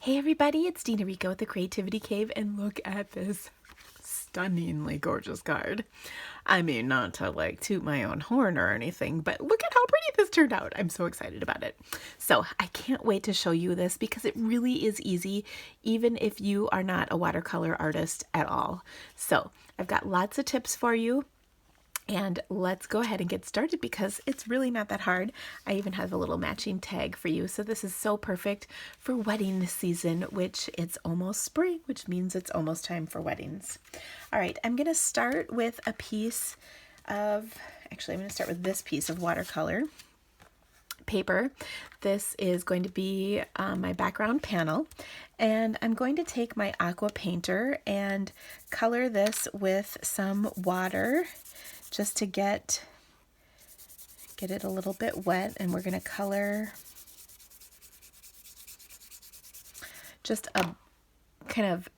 Hey everybody, it's Dina Rico with the Creativity Cave, and look at this stunningly gorgeous card. I mean, not to like toot my own horn or anything, but look at how pretty this turned out. I'm so excited about it. So I can't wait to show you this because it really is easy, even if you are not a watercolor artist at all. So I've got lots of tips for you. And let's go ahead and get started because it's really not that hard. I even have a little matching tag for you. So this is so perfect for wedding season, which it's almost spring, which means it's almost time for weddings. All right, I'm going to start with a piece of, actually I'm going to start with this piece of watercolor paper. This is going to be my background panel, and I'm going to take my aqua painter and color this with some water just to get it a little bit wet, and we're going to color just a kind of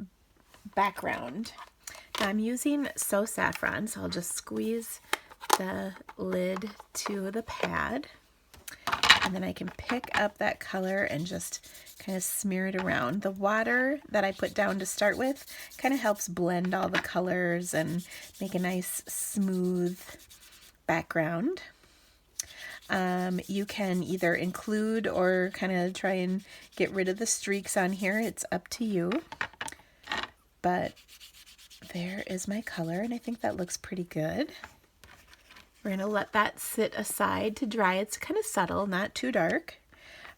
background. Now I'm using So Saffron, so I'll just squeeze the lid to the pad, and then I can pick up that color and just kind of smear it around. The water that I put down to start with kind of helps blend all the colors and make a nice smooth background. You can either include or kind of try and get rid of the streaks on here. It's up to you. But there is my color, and I think that looks pretty good. We're going to let that sit aside to dry. It's kind of subtle, not too dark.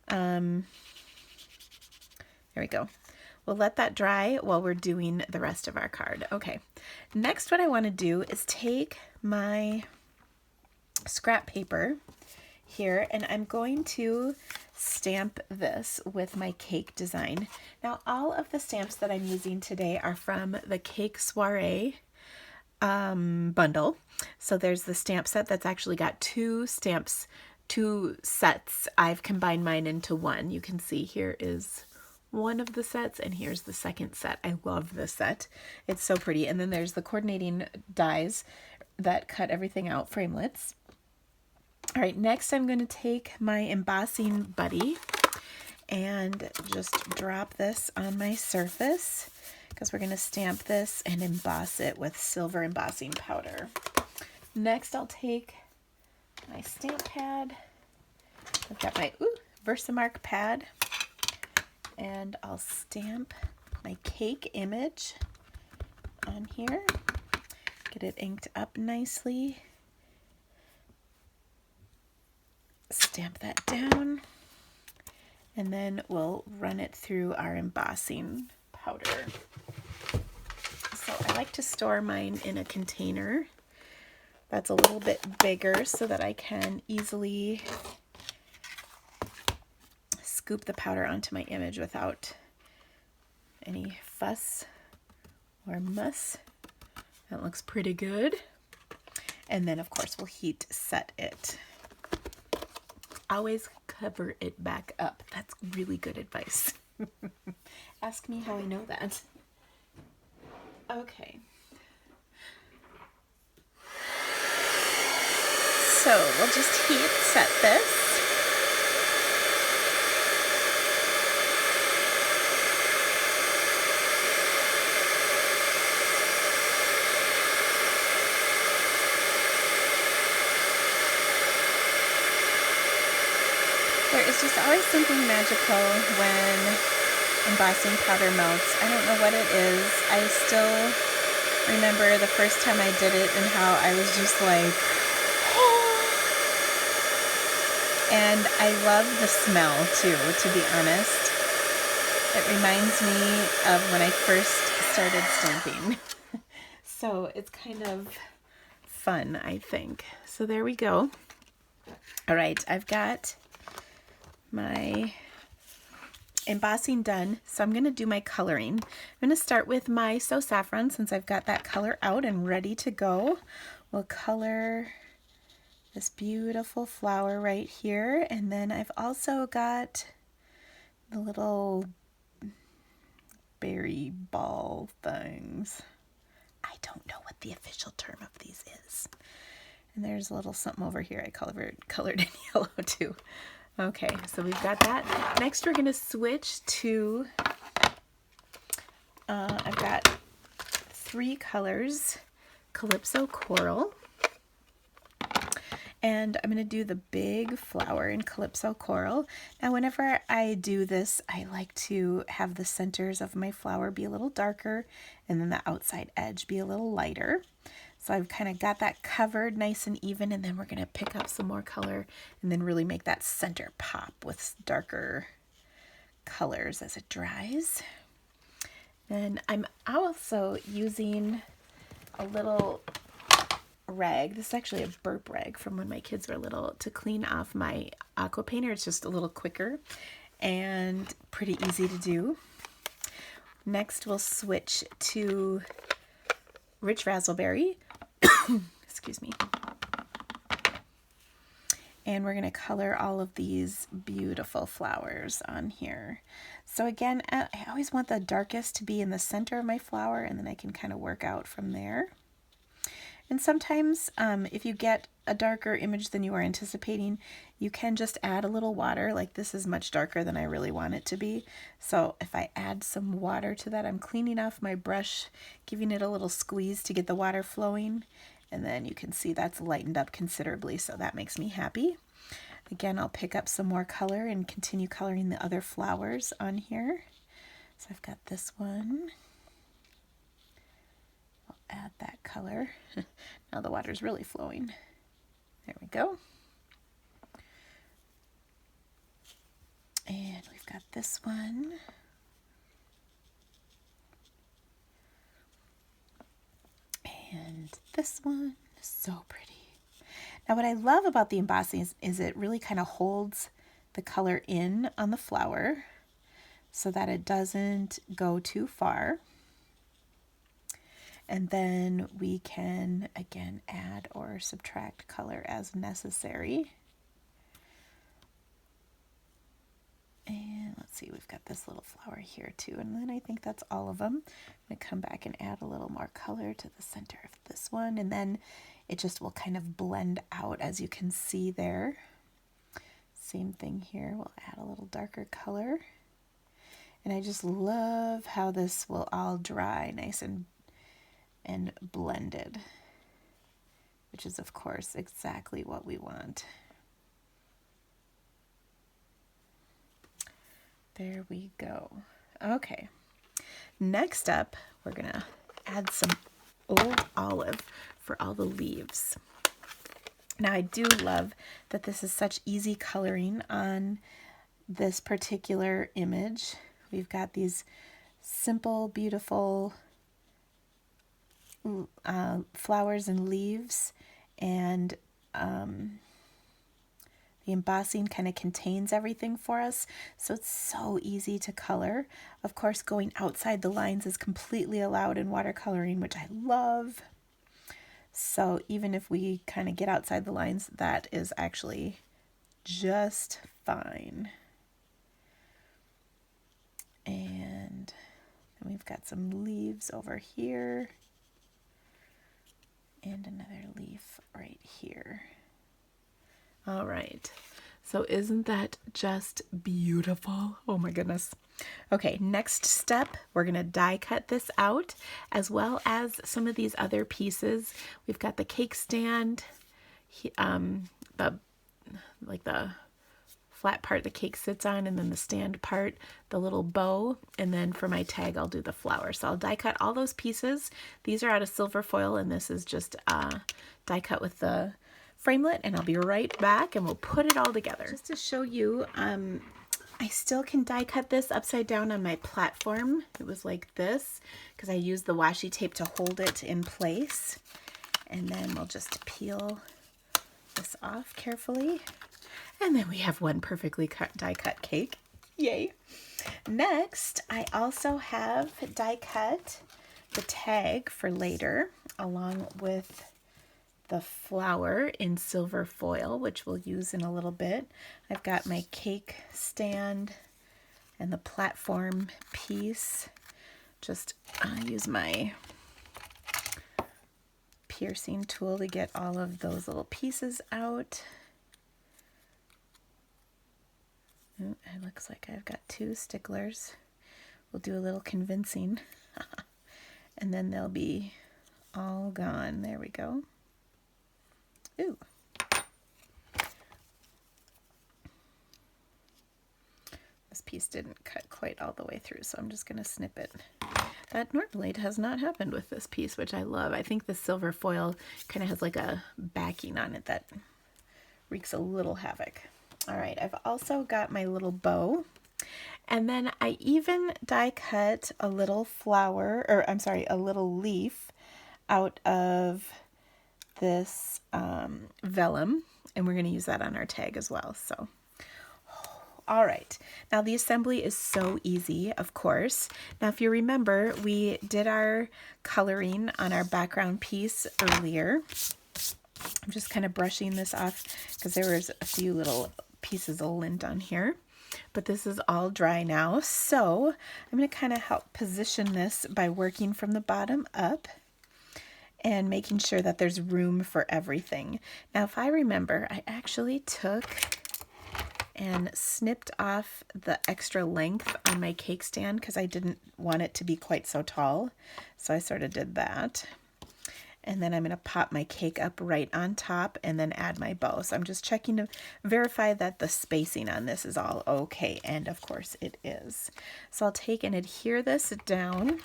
There we go. We'll let that dry while we're doing the rest of our card. Okay, next what I want to do is take my scrap paper here, and I'm going to stamp this with my cake design. Now all of the stamps that I'm using today are from the Cake Soiree bundle. So there's the stamp set that's actually got two stamps, two sets. I've combined mine into one. You can see here is one of the sets, and here's the second set. I love this set. It's so pretty. And then there's the coordinating dies that cut everything out, framelits. All right, next I'm going to take my embossing buddy and just drop this on my surface because we're going to stamp this and emboss it with silver embossing powder. Next I'll take my stamp pad. I've got my Versamark pad, and I'll stamp my cake image on here. Get it inked up nicely. Stamp that down, and then we'll run it through our embossing powder. So I like to store mine in a container that's a little bit bigger so that I can easily scoop the powder onto my image without any fuss or muss. That looks pretty good. And then of course we'll heat set it. Always cover it back up. That's really good advice. Ask me how I know that. Okay. So we'll just heat set this. There is just always something magical when embossing powder melts. I don't know what it is. I still remember the first time I did it and how I was just like, and I love the smell too, to be honest. It reminds me of when I first started stamping. So it's kind of fun, I think. So there we go. All right, I've got my embossing done, so I'm going to do my coloring. I'm going to start with my So Saffron since I've got that color out and ready to go. We'll color this beautiful flower right here, and then I've also got the little berry ball things. I don't know what the official term of these is. And there's a little something over here I colored in yellow too. Okay, so we've got that. Next we're going to switch to I've got 3 colors, Calypso Coral, and I'm going to do the big flower in Calypso Coral. Now whenever I do this, I like to have the centers of my flower be a little darker and then the outside edge be a little lighter. So I've kind of got that covered nice and even, and then we're going to pick up some more color and then really make that center pop with darker colors as it dries. Then I'm also using a little rag. This is actually a burp rag from when my kids were little to clean off my aqua painter. It's just a little quicker and pretty easy to do. Next we'll switch to Rich Razzleberry. Excuse me. And we're going to color all of these beautiful flowers on here. So again, I always want the darkest to be in the center of my flower, and then I can kind of work out from there. And sometimes if you get a darker image than you are anticipating, you can just add a little water. Like this is much darker than I really want it to be. So if I add some water to that, I'm cleaning off my brush, giving it a little squeeze to get the water flowing. And then you can see that's lightened up considerably, so that makes me happy. Again, I'll pick up some more color and continue coloring the other flowers on here. So I've got this one. I'll add that color. Now the water's really flowing. There we go. And we've got this one. And this one is so pretty. Now what I love about the embossing is it really kind of holds the color in on the flower so that it doesn't go too far. And then we can again add or subtract color as necessary. And let's see, we've got this little flower here too, and then I think that's all of them. I'm going to come back and add a little more color to the center of this one, and then it just will kind of blend out as you can see there. Same thing here, we'll add a little darker color. And I just love how this will all dry nice and blended, which is of course exactly what we want. There we go. Okay, next up we're gonna add some old olive for all the leaves. Now I do love that this is such easy coloring on this particular image. We've got these simple, beautiful flowers and leaves, and the embossing kind of contains everything for us, so it's so easy to color. Of course, going outside the lines is completely allowed in watercoloring, which I love. So even if we kind of get outside the lines, that is actually just fine. And then we've got some leaves over here and another leaf right here. All right, so isn't that just beautiful? Oh my goodness. Okay, next step, we're gonna die cut this out, as well as some of these other pieces. We've got the cake stand, the flat part the cake sits on, and then the stand part, the little bow, and then for my tag I'll do the flower. So I'll die cut all those pieces. These are out of silver foil, and this is just die cut with the framelit, and I'll be right back and we'll put it all together. Just to show you, I still can die cut this upside down on my platform. It was like this because I used the washi tape to hold it in place. And then we'll just peel this off carefully. And then we have one perfectly die cut cake. Yay! Next, I also have die cut the tag for later, along with the flower in silver foil, which we'll use in a little bit. I've got my cake stand and the platform piece. Just use my piercing tool to get all of those little pieces out. It looks like I've got two sticklers. We'll do a little convincing And then they'll be all gone. There we go. Ooh. This piece didn't cut quite all the way through, so I'm just going to snip it. That normally has not happened with this piece, which I love. I think the silver foil kind of has like a backing on it that wreaks a little havoc. All right, I've also got my little bow. And then I even die cut a little flower, or I'm sorry, a little leaf out of this vellum. And we're going to use that on our tag as well. So, all right. Now the assembly is so easy, of course. Now, if you remember, we did our coloring on our background piece earlier. I'm just kind of brushing this off because there was a few little pieces of lint on here. But this is all dry now, so I'm going to kind of help position this by working from the bottom up and making sure that there's room for everything. Now, if I remember, I actually took and snipped off the extra length on my cake stand because I didn't want it to be quite so tall, so I sort of did that. And then I'm going to pop my cake up right on top and then add my bow. So I'm just checking to verify that the spacing on this is all okay. And of course it is. So I'll take and adhere this down.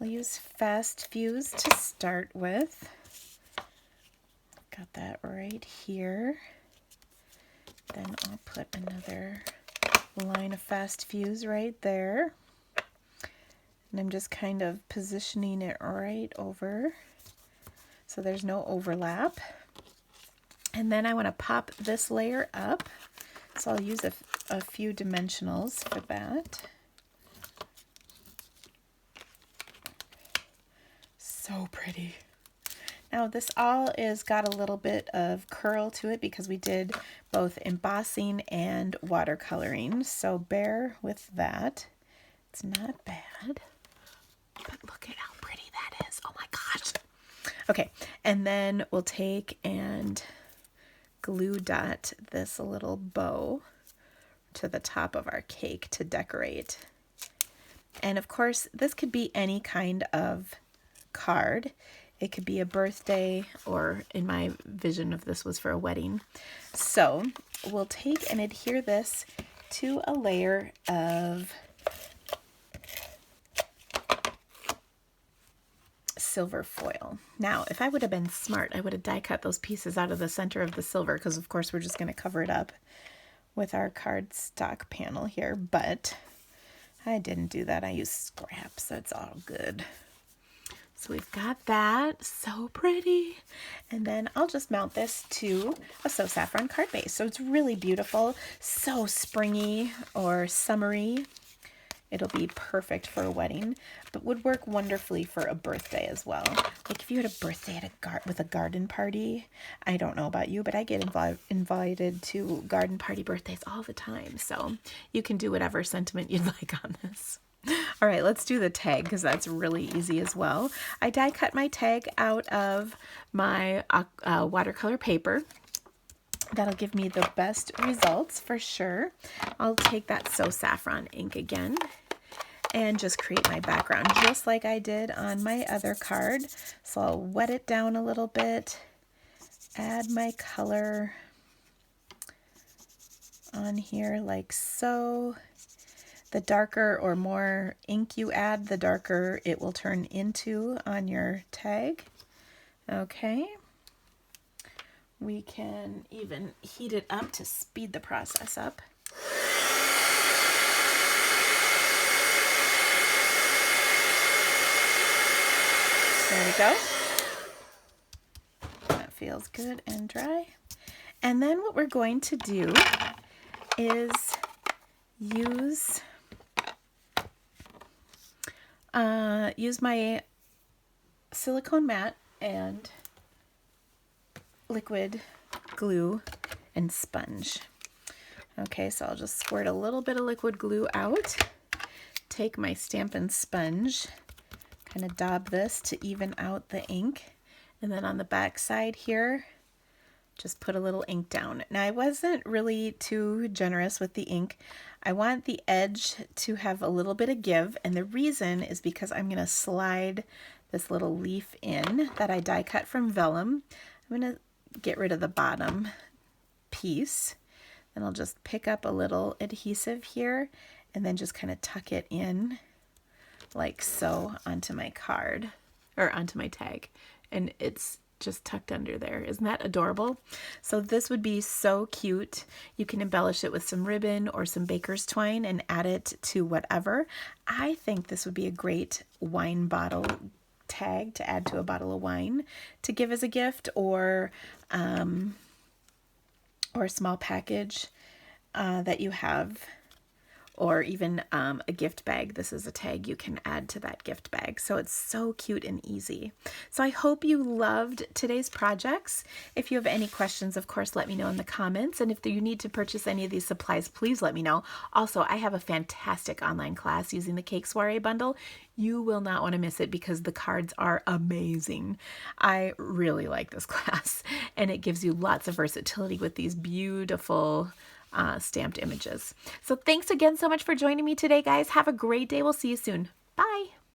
I'll use Fast Fuse to start with. Got that right here. Then I'll put another line of Fast Fuse right there. And I'm just kind of positioning it right over so there's no overlap. And then I want to pop this layer up. So I'll use a few dimensionals for that. So pretty. Now this all is got a little bit of curl to it because we did both embossing and watercoloring. So bear with that. It's not bad, but look at how pretty that is. Oh my gosh. Okay, and then we'll take and glue dot this little bow to the top of our cake to decorate. And of course, this could be any kind of card. It could be a birthday, or in my vision of this was for a wedding. So we'll take and adhere this to a layer of silver foil. Now, if I would have been smart, I would have die cut those pieces out of the center of the silver because of course we're just going to cover it up with our cardstock panel here, but I didn't do that. I used scraps, so it's all good. So we've got that, so pretty. And then I'll just mount this to a So Saffron card base. So it's really beautiful, so springy or summery. It'll be perfect for a wedding, but would work wonderfully for a birthday as well. Like if you had a birthday at with a garden party, I don't know about you, but I get invited to garden party birthdays all the time. So you can do whatever sentiment you'd like on this. All right, let's do the tag because that's really easy as well. I die cut my tag out of my watercolor paper. That'll give me the best results for sure. I'll take that So Saffron ink again and just create my background just like I did on my other card. So I'll wet it down a little bit, add my color on here like so. The darker or more ink you add, the darker it will turn into on your tag. Okay. We can even heat it up to speed the process up. There we go. That feels good and dry. And then what we're going to do is use my silicone mat and liquid glue and sponge. Okay, so I'll just squirt a little bit of liquid glue out, take my Stampin' sponge, kind of dab this to even out the ink, and then on the back side here, just put a little ink down. Now I wasn't really too generous with the ink. I want the edge to have a little bit of give, and the reason is because I'm going to slide this little leaf in that I die cut from vellum. I'm going to get rid of the bottom piece, and I'll just pick up a little adhesive here and then just kind of tuck it in like so onto my card, or onto my tag, and it's just tucked under there. Isn't that adorable? So this would be so cute. You can embellish it with some ribbon or some baker's twine and add it to whatever. I think this would be a great wine bottle tag to add to a bottle of wine to give as a gift, or a small package that you have, or even a gift bag. This is a tag you can add to that gift bag. So it's so cute and easy. So I hope you loved today's projects. If you have any questions, of course, let me know in the comments. And if you need to purchase any of these supplies, please let me know. Also, I have a fantastic online class using the Cake Soiree bundle. You will not want to miss it because the cards are amazing. I really like this class, and it gives you lots of versatility with these beautiful stamped images. So thanks again so much for joining me today, guys. Have a great day. We'll see you soon. Bye.